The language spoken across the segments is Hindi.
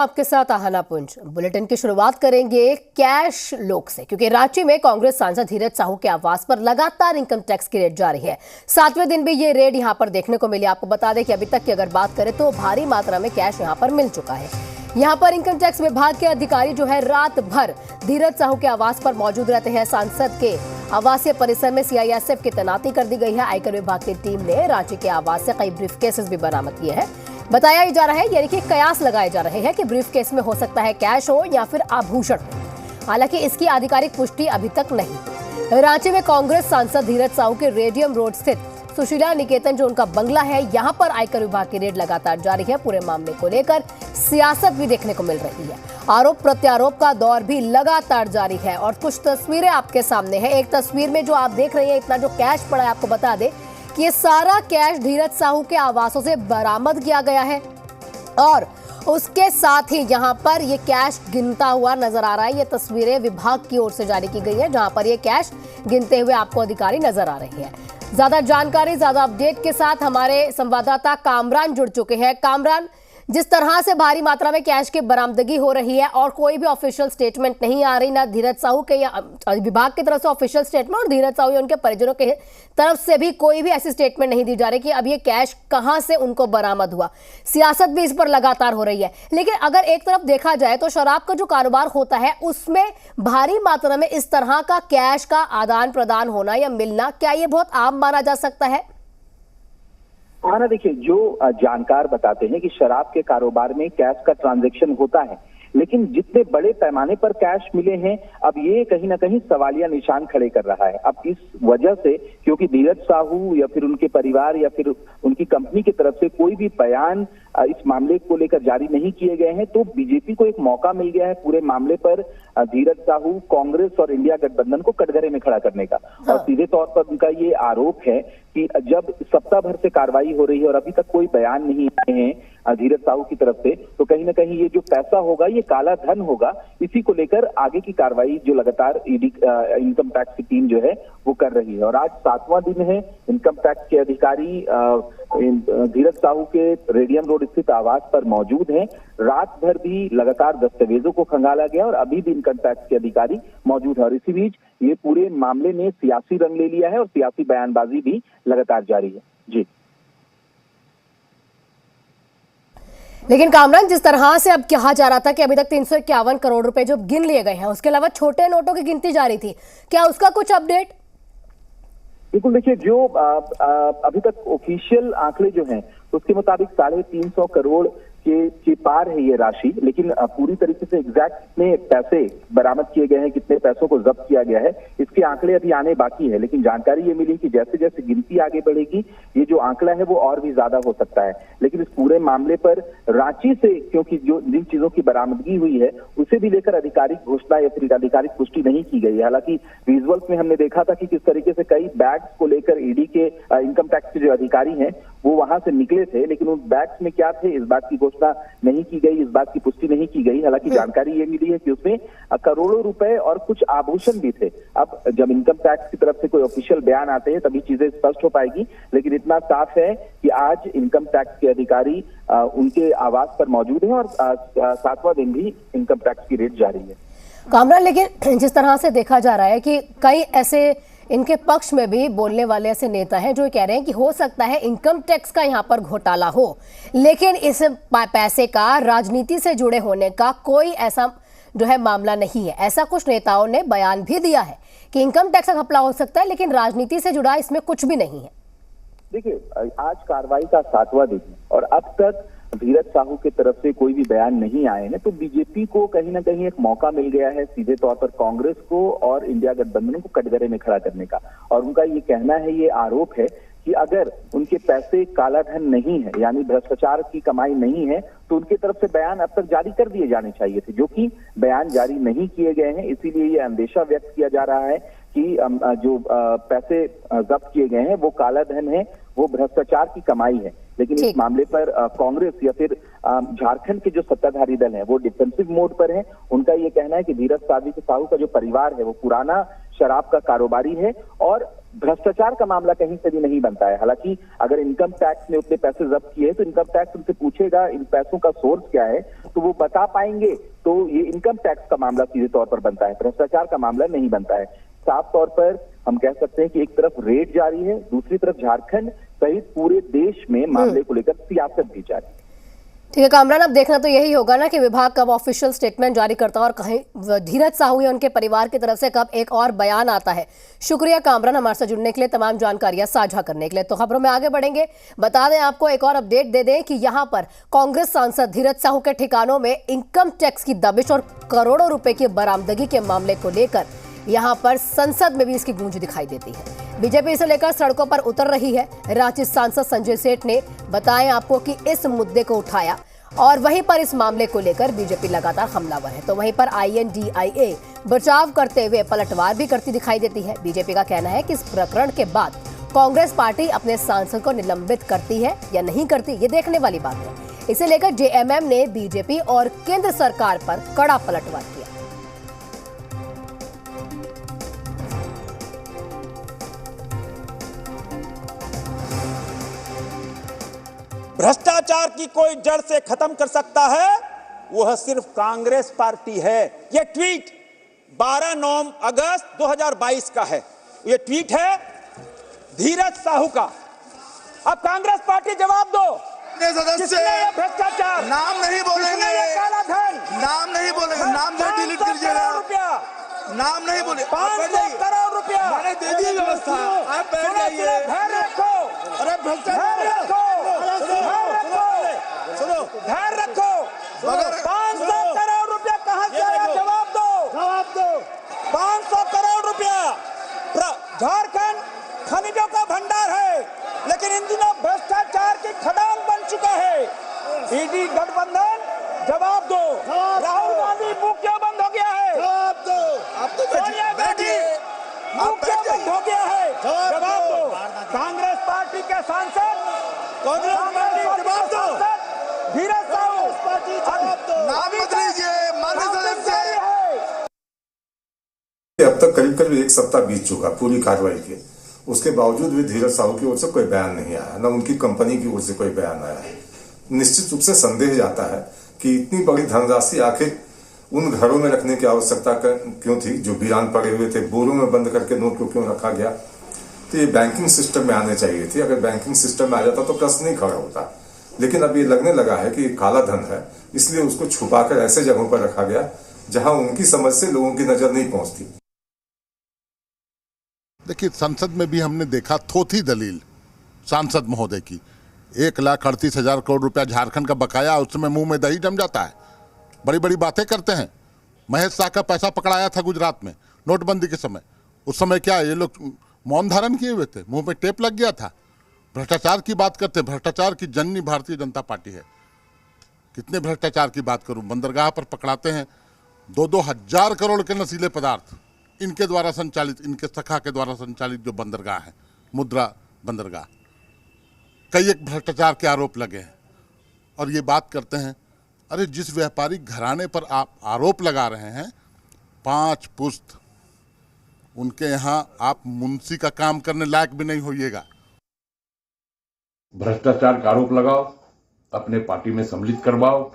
आपके साथ आहना पुंज। बुलेटिन की शुरुआत करेंगे कैश लोक से, क्योंकि रांची में कांग्रेस सांसद धीरज साहू के आवास पर लगातार इनकम टैक्स की रेड जारी है। 7वें दिन भी ये रेड यहां पर देखने को मिली। आपको बता दें कि अभी तक की अगर बात करें तो भारी मात्रा में कैश यहां पर मिल चुका है। यहां पर इनकम टैक्स विभाग के अधिकारी जो है रात भर धीरज साहू के आवास पर मौजूद रहते हैं। सांसद के आवासीय परिसर में सीआईएसएफ की तैनाती कर दी गई है। आयकर विभाग की टीम ने रांची के आवास से कई ब्रीफकेसेस भी बरामद किए हैं। बताया जा रहा है, यानी कि कयास लगाए जा रहे हैं कि ब्रीफकेस में हो सकता है कैश हो या फिर आभूषण हो। हालांकि इसकी आधिकारिक पुष्टि अभी तक नहीं। रांची में कांग्रेस सांसद धीरज साहू के रेडियम रोड स्थित सुशीला निकेतन जो उनका बंगला है, यहां पर आयकर विभाग की रेड लगातार जारी है। पूरे मामले को लेकर सियासत भी देखने को मिल रही है। आरोप प्रत्यारोप का दौर भी लगातार जारी है और कुछ तस्वीरें आपके सामने है। एक तस्वीर में जो आप देख रहे हैं, इतना जो कैश पड़ा है, आपको बता दें कि ये सारा कैश धीरज साहू के आवासों से बरामद किया गया है और उसके साथ ही यहां पर ये कैश गिनता हुआ नजर आ रहा है। ये तस्वीरें विभाग की ओर से जारी की गई है, जहां पर ये कैश गिनते हुए आपको अधिकारी नजर आ रहे हैं। ज्यादा जानकारी, ज्यादा अपडेट के साथ हमारे संवाददाता कामरान जुड़ चुके हैं। कामरान, जिस तरह से भारी मात्रा में कैश की बरामदगी हो रही है और कोई भी ऑफिशियल स्टेटमेंट नहीं आ रही, ना धीरज साहू के या विभाग की तरफ से ऑफिशियल स्टेटमेंट और धीरज साहू या उनके परिजनों के तरफ से भी कोई भी ऐसी स्टेटमेंट नहीं दी जा रही कि अब ये कैश कहां से उनको बरामद हुआ। सियासत भी इस पर लगातार हो रही है। लेकिन अगर एक तरफ देखा जाए तो शराब का जो कारोबार होता है उसमें भारी मात्रा में इस तरह का कैश का आदान प्रदान होना या मिलना, क्या ये बहुत आम माना जा सकता है? हाँ ना, देखिए, जो जानकार बताते हैं कि शराब के कारोबार में कैश का ट्रांजैक्शन होता है, लेकिन जितने बड़े पैमाने पर कैश मिले हैं, अब ये कहीं ना कहीं सवालिया निशान खड़े कर रहा है। अब इस वजह से, क्योंकि धीरज साहू या फिर उनके परिवार या फिर उनकी कंपनी की तरफ से कोई भी बयान इस मामले को लेकर जारी नहीं किए गए हैं, तो बीजेपी को एक मौका मिल गया है पूरे मामले पर धीरज साहू, कांग्रेस और इंडिया गठबंधन को कटघरे में खड़ा करने का। और सीधे तौर पर उनका ये आरोप है कि जब सप्ताह भर से कार्रवाई हो रही है और अभी तक कोई बयान नहीं आए हैं धीरज साहू की तरफ से, तो कहीं ना कहीं ये जो पैसा होगा ये काला धन होगा। इसी को लेकर आगे की कार्रवाई जो लगातार ईडी इनकम टैक्स की टीम जो है वो कर रही है। और आज 7वां दिन है। इनकम टैक्स के अधिकारी धीरज साहू के रेडियम रोड स्थित आवास पर मौजूद हैं। रात भर भी लगातार दस्तावेजों को खंगाला गया और अभी भी इनकम टैक्स के अधिकारी मौजूद है। और इसी बीच ये पूरे मामले ने सियासी रंग ले लिया है और सियासी बयानबाजी भी लगातार जारी है। जी, लेकिन कामरान, जिस तरह से अब कहा जा रहा था कि अभी तक 351 करोड़ रुपए जो गिन लिए गए हैं, उसके अलावा छोटे नोटों की गिनती जारी थी, क्या उसका कुछ अपडेट? बिल्कुल, देखिए, जो अभी तक ऑफिशियल आंकड़े जो हैं उसके मुताबिक 350 करोड़ के पार है ये राशि, लेकिन पूरी तरीके से एग्जैक्ट कितने पैसे बरामद किए गए हैं, कितने पैसों को जब्त किया गया है, इसके आंकड़े अभी आने बाकी है। लेकिन जानकारी ये मिली कि जैसे जैसे गिनती आगे बढ़ेगी ये जो आंकड़ा है वो और भी ज्यादा हो सकता है। लेकिन इस पूरे मामले पर रांची से, क्योंकि जो जिन चीजों की बरामदगी हुई है उसे भी लेकर आधिकारिक घोषणा या फिर आधिकारिक पुष्टि नहीं की गई है। हालांकि विजुअल्स में हमने देखा था कि किस तरीके से कई बैग्स को लेकर ईडी के इनकम टैक्स के जो अधिकारी हैं वो वहां से निकले थे, लेकिन उन बैग्स में क्या थे इस बात की घोषणा नहीं की गई, इस बात की पुष्टि नहीं की गई। हालांकि जानकारी ये मिली है कि उसमें करोड़ों रुपए और कुछ आभूषण भी थे। अब जब इनकम टैक्स की तरफ से कोई ऑफिशियल बयान आते हैं तभी चीजें स्पष्ट हो पाएगी। लेकिन इतना साफ है कि आज इनकम टैक्स के अधिकारी उनके आवास पर मौजूद हैं और 7वां दिन भी इनकम टैक्स की रेड जारी है। कामरान, लेकिन जिस तरह से देखा जा रहा है कि कई ऐसे इनके पक्ष में भी बोलने वाले ऐसे नेता हैं जो कह रहे हैं कि हो सकता है इनकम टैक्स का यहाँ पर घोटाला हो, लेकिन इस पैसे का राजनीति से जुड़े होने का कोई ऐसा जो है मामला नहीं है। ऐसा कुछ नेताओं ने बयान भी दिया है कि इनकम टैक्स का घपला हो सकता है, लेकिन राजनीति से जुड़ा इसमें कुछ भी नहीं है। देखिए, आज कार्रवाई का 7वां दिन है और अब तक धीरज साहू की तरफ से कोई भी बयान नहीं आए हैं, तो बीजेपी को कहीं ना कहीं एक मौका मिल गया है सीधे तौर पर कांग्रेस को और इंडिया गठबंधन को कटघरे में खड़ा करने का। और उनका ये कहना है, ये आरोप है कि अगर उनके पैसे काला धन नहीं है, यानी भ्रष्टाचार की कमाई नहीं है, तो उनकी तरफ से बयान अब तक जारी कर दिए जाने चाहिए थे, जो कि बयान जारी नहीं किए गए हैं। इसीलिए ये अंदेशा व्यक्त किया जा रहा है कि जो पैसे जब्त किए गए हैं वो काला धन है, वो भ्रष्टाचार की कमाई है। लेकिन इस मामले पर कांग्रेस या फिर झारखंड के जो सत्ताधारी दल हैं वो डिफेंसिव मोड पर हैं। उनका ये कहना है कि धीरज साहू का जो परिवार है वो पुराना शराब का कारोबारी है और भ्रष्टाचार का मामला कहीं से भी नहीं बनता है। हालांकि अगर इनकम टैक्स ने उतने पैसे जब्त किए तो इनकम टैक्स उनसे पूछेगा इन पैसों का सोर्स क्या है, तो वो बता पाएंगे, तो ये इनकम टैक्स का मामला सीधे तौर पर बनता है, भ्रष्टाचार का मामला नहीं बनता है। साफ तौर पर हम कह सकते हैं कि एक तरफ रेड जारी है, दूसरी तरफ झारखंड सहित पूरे देश में मामले को लेकर सियासत भी जारी है। ठीक है कामरान, अब देखना तो यही होगा ना कि विभाग कब ऑफिशियल स्टेटमेंट जारी करता है और कहीं धीरज साहू या उनके परिवार की तरफ से कब एक और बयान आता है। शुक्रिया कामरान हमारे साथ जुड़ने के लिए, तमाम जानकारियां साझा करने के लिए। तो खबरों में आगे बढ़ेंगे, बता दें आपको, एक और अपडेट दे दें कि यहां पर कांग्रेस सांसद धीरज साहू के ठिकानों में इनकम टैक्स की दबिश और करोड़ों रुपए की बरामदगी के मामले को लेकर यहां पर संसद में भी इसकी गूंज दिखाई देती है। बीजेपी इसे लेकर सड़कों पर उतर रही है। रांची सांसद संजय सेठ ने बताया आपको कि इस मुद्दे को उठाया और वहीं पर इस मामले को लेकर बीजेपी लगातार हमलावर है। तो वहीं पर INDIA बचाव करते हुए पलटवार भी करती दिखाई देती है। बीजेपी का कहना है कि इस प्रकरण के बाद कांग्रेस पार्टी अपने सांसद को निलंबित करती है या नहीं करती, ये देखने वाली बात है। इसे लेकर JMM ने बीजेपी और केंद्र सरकार पर कड़ा पलटवार किया। भ्रष्टाचार की कोई जड़ से खत्म कर सकता है वह सिर्फ कांग्रेस पार्टी है। यह ट्वीट 12 अगस्त 2022 का है। यह ट्वीट है धीरज साहू का। अब कांग्रेस पार्टी जवाब दो, सदस्य भ्रष्टाचार नाम नहीं बोलेंगे, काला धन नाम नहीं बोलेंगे, नाम जो डिलीट कीजिएगा, नाम नहीं बोले। 500 करोड़ रुपया मैंने दे दी व्यवस्था, आप बैठ जाइए। धैर्य रखो, अरे भ्रष्टाचार धैर्य रखो। 500 करोड़ रुपया कहां से आया, जवाब दो। 500 करोड़ रुपया झारखंड खनिजों का भंडार है, लेकिन इन दिनों भ्रष्टाचार की खदान बन चुका है। ईडी गठबंधन जवाब दो। राहुल गांधी मुंह क्यों बंद हो गया है, जवाब दो। आप तो सोनिया गांधी मुंह क्यों बंद हो गया है, जवाब दो। कांग्रेस पार्टी के सांसद, कांग्रेस पार्टी जवाब दो। धीरज साहू नाम मत लीजिए, माननीय सदस्य। अब तक करीब करीब एक सप्ताह बीत चुका पूरी कार्रवाई के, उसके बावजूद भी धीरज साहू की ओर से कोई बयान नहीं आया, न उनकी कंपनी की ओर से कोई बयान आया है। निश्चित रूप से संदेह जाता है कि इतनी बड़ी धनराशि आखिर उन घरों में रखने की आवश्यकता क्यों थी जो वीरान पड़े हुए थे, बोरों में बंद करके नोट को क्यों रखा गया। तो ये बैंकिंग सिस्टम में आने चाहिए थी। अगर बैंकिंग सिस्टम में आ जाता तो प्रश्न नहीं खड़ा होता, लेकिन अब ये लगने लगा है कि काला धन है, इसलिए उसको छुपाकर ऐसे जगहों पर रखा गया जहां उनकी समझ से लोगों की नजर नहीं पहुंचती। देखिए, संसद में भी हमने देखा थोथी दलील सांसद महोदय की। 1,38,000 करोड़ रुपया झारखंड का बकाया, उस समय मुंह में दही जम जाता है, बड़ी बड़ी बातें करते हैं। महेश शाह का पैसा पकड़ाया था गुजरात में नोटबंदी के समय, उस समय क्या ये लोग मौन धारण किए हुए थे, मुंह में टेप लग गया था। भ्रष्टाचार की बात करते हैं, भ्रष्टाचार की जननी भारतीय जनता पार्टी है। कितने भ्रष्टाचार की बात करूं, बंदरगाह पर पकड़ाते हैं 2-2 हजार करोड़ के नशीले पदार्थ, इनके द्वारा संचालित, इनके सखा के द्वारा संचालित जो बंदरगाह है, मुद्रा बंदरगाह, कई एक भ्रष्टाचार के आरोप लगे हैं। और ये बात करते हैं, अरे जिस व्यापारिक घराने पर आप आरोप लगा रहे हैं, 5 पुश्त उनके यहाँ आप मुंशी का काम करने लायक भी नहीं होइएगा। भ्रष्टाचार का आरोप लगाओ, अपने पार्टी में सम्मिलित करवाओ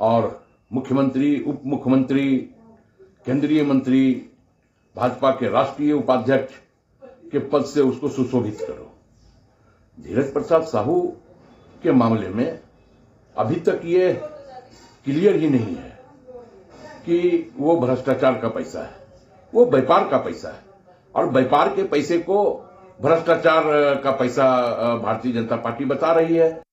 और मुख्यमंत्री, उप मुख्यमंत्री, केंद्रीय मंत्री, भाजपा के राष्ट्रीय उपाध्यक्ष के पद से उसको सुशोभित करो। धीरज प्रसाद साहू के मामले में अभी तक ये क्लियर ही नहीं है कि वो भ्रष्टाचार का पैसा है, वो व्यापार का पैसा है, और व्यापार के पैसे को भ्रष्टाचार का पैसा भारतीय जनता पार्टी बता रही है।